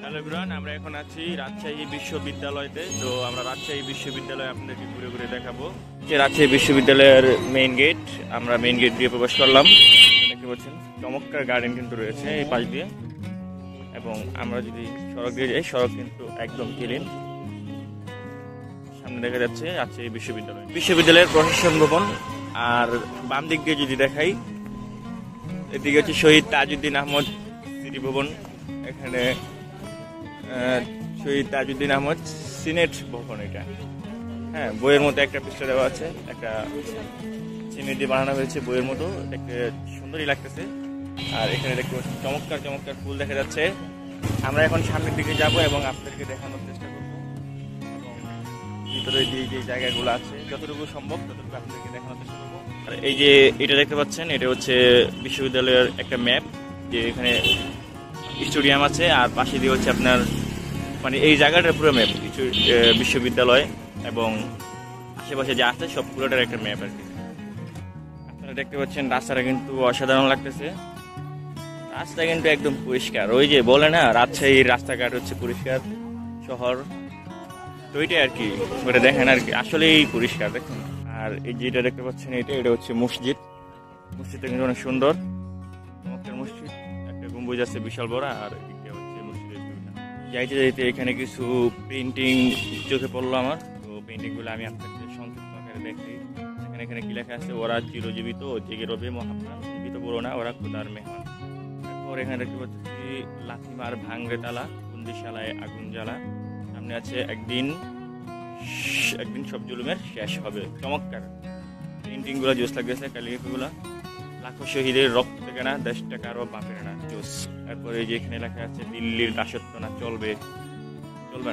Hello everyone, আমরা এখন আছি রাজশাহী বিশ্ববিদ্যালয়তে। তো আমরা রাজশাহী বিশ্ববিদ্যালয় আপনাদেরকে ঘুরে ঘুরে দেখাবো। যে রাজশাহী বিশ্ববিদ্যালয়ের মেইন গেট, আমরা মেইন গেট দিয়ে প্রবেশ করলাম। দেখতে পাচ্ছেন চমৎকার গার্ডেন কিন্তু রয়েছে এই পাশ দিয়ে, এবং আমরা যদি সড়ক দিয়ে যাই, সড়ক কিন্তু একদম ক্লিন। সামনে দেখা যাচ্ছে রাজশাহী বিশ্ববিদ্যালয়ের প্রশাসন ভবন। আর বাম দিক দিয়ে যদি দেখাই, এদিকে হচ্ছে শহীদ তাজউদ্দিন আহমদ স্মৃতি ভবন। এখানে শহীদ তাজউদ্দিন আহমদ সিনেট ভবন। এটা হ্যাঁ, বইয়ের মতো একটা পৃষ্ঠা দেওয়া আছে, একটা সিমেন্ট দিয়ে বানানো হয়েছে বইয়ের মতো, দেখতে সুন্দরই লাগতেছে। আর এখানে দেখতে পাচ্ছি চমৎকার চমৎকার ফুল দেখা যাচ্ছে। আমরা এখন সামনের দিকে যাব এবং আপনাদেরকে দেখানোর চেষ্টা করব, এবং ভিতরে যে জায়গাগুলো আছে যতটুকু সম্ভব ততটুকু আপনাদেরকে দেখানোর চেষ্টা করবো। আর এই যে এটা দেখতে পাচ্ছেন, এটা হচ্ছে বিশ্ববিদ্যালয়ের একটা ম্যাপ, যে এখানে স্টেডিয়াম আছে আর পাশে দিয়ে হচ্ছে আপনার মানে এই জায়গাটার পুরো ম্যাপ বিশ্ববিদ্যালয় এবং আশেপাশে যা আছে সবগুলোটার একটা ম্যাপ আর কি। আপনারা দেখতে পাচ্ছেন রাস্তাটা কিন্তু অসাধারণ লাগতেছে। রাস্তা কিন্তু একদম পরিষ্কার, ওই যে বলে না রাজশাহীর রাস্তাঘাট হচ্ছে পরিষ্কার শহর, তো ওইটাই আর কি, ওটা দেখেন আর কি, আসলেই পরিষ্কার দেখুন। আর এই যেটা দেখতে পাচ্ছেন এটা হচ্ছে মসজিদ। মসজিদটা কিন্তু অনেক সুন্দর, চমৎকার মসজিদ, একটা গম্বুজ আছে বিশাল বড়। আর এটা হচ্ছে মসজিদের ভিউটা। যাইতে যাইতে এখানে কিছু পেন্টিং চোখে পড়লো আমার, তো পেন্টিংগুলো আমি আপনাকে সংক্ষিপ্ত আকারে দেখাই। এখানে কি লেখা আছে, ওরা চিরজীবিত জেগে রবে মহাপ্রাণ, ভীত বলো না ওরা খোদার মেহমান। তারপর এখানে দেখতে পাচ্ছি লাথিমার ভাঙরে তালা, বন্দিশালায় আগুন জ্বালা, সামনে আছে একদিন সব জুলুমের শেষ হবে। চমৎকার পেন্টিংগুলো জোস লাগতেছে, ক্যালিগ্রাফিগুলো। লাখো শহীদের রক্ত কেনা দেশটা কারো বাপের না, জোস। তারপরে এই যে এখানে লেখা আছে দিল্লির দাসত্ব না চলবে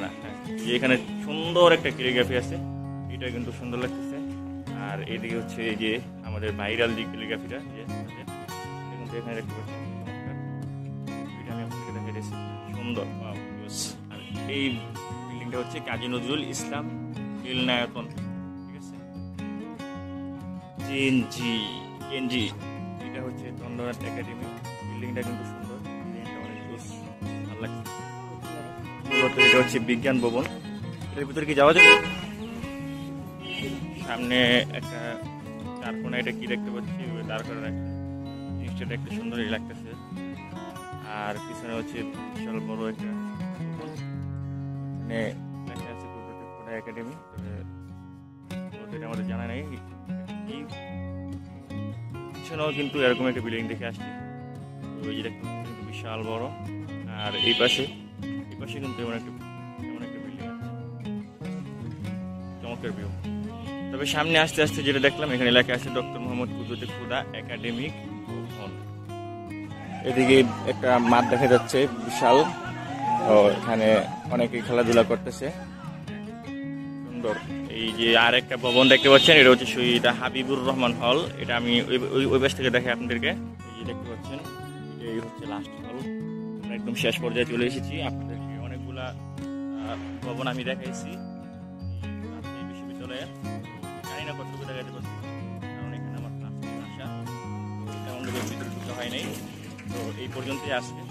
না। হ্যাঁ, যে এখানে সুন্দর একটা ক্যালিগ্রাফি আছে, এটা কিন্তু সুন্দর লাগতেছে। আর এদিকে হচ্ছে এই যে আমাদের ভাইরাল যে ক্যালিগ্রাফিটা, যে কিন্তু এখানে দেখতে পাচ্ছি এটা আমি আপনাকে দেখাই দিয়েছি, সুন্দর। আর এই বিল্ডিংটা হচ্ছে কাজী নজরুল ইসলাম মিলনায়তন, ঠিক আছে, কেনজি। এটা হচ্ছে চন্দ্রনাথ একাডেমি। বিল্ডিংটা কিন্তু সুন্দর, বিল্ডিংটা অনেক ভালো লাগছে। এটা হচ্ছে বিজ্ঞান ভবন। এর ভিতরে কি যাওয়া যাবে? সামনে একটা চারকোনা, এটা কি দেখতে পাচ্ছি, দাঁড় করে রাখছে, জিনিসটা দেখতে সুন্দরই লাগতেছে। আর পিছনে হচ্ছে বিশাল বড় একটা মানে লেখা আছে কুদরতি একাডেমি, এটা আমাদের জানা নেই। পিছনেও কিন্তু এরকম একটা বিল্ডিং দেখে আসছি, ওই যে কিন্তু বিশাল বড়। আর এই পাশে কিন্তু এমন একটা বিল্ডিং আছে, চমৎকার ভিউ। তবে সামনে আস্তে আস্তে যেটা দেখলাম, এখানে লেখা আছে ডক্টর মোহাম্মদ কুদরতি খুদা একাডেমিক ভবন। এদিকে একটা মাঠ দেখা যাচ্ছে বিশাল, এখানে অনেকে খেলাধুলা করতেছে, সুন্দর। এই যে আর একটা ভবন দেখতে পাচ্ছেন, এটা হচ্ছে শহীদ হাবিবুর রহমান হল। এটা আমি ওই পাশ থেকে দেখাই আপনাদেরকে। এই যে দেখতে পাচ্ছেন, এই হচ্ছে লাস্ট হল। আমরা একদম শেষ পর্যায়ে চলে এসেছি। আপনাদেরকে অনেকগুলা ভবন আমি দেখাইছি এই বিশ্ববিদ্যালয়ের, জানি না কতটুকু দেখাতে পারছি, কারণ এখানে আমার ক্লাস আসা তেমন ভিতরে ঢুকতে হয় নাই। তো এই পর্যন্তই আসবে।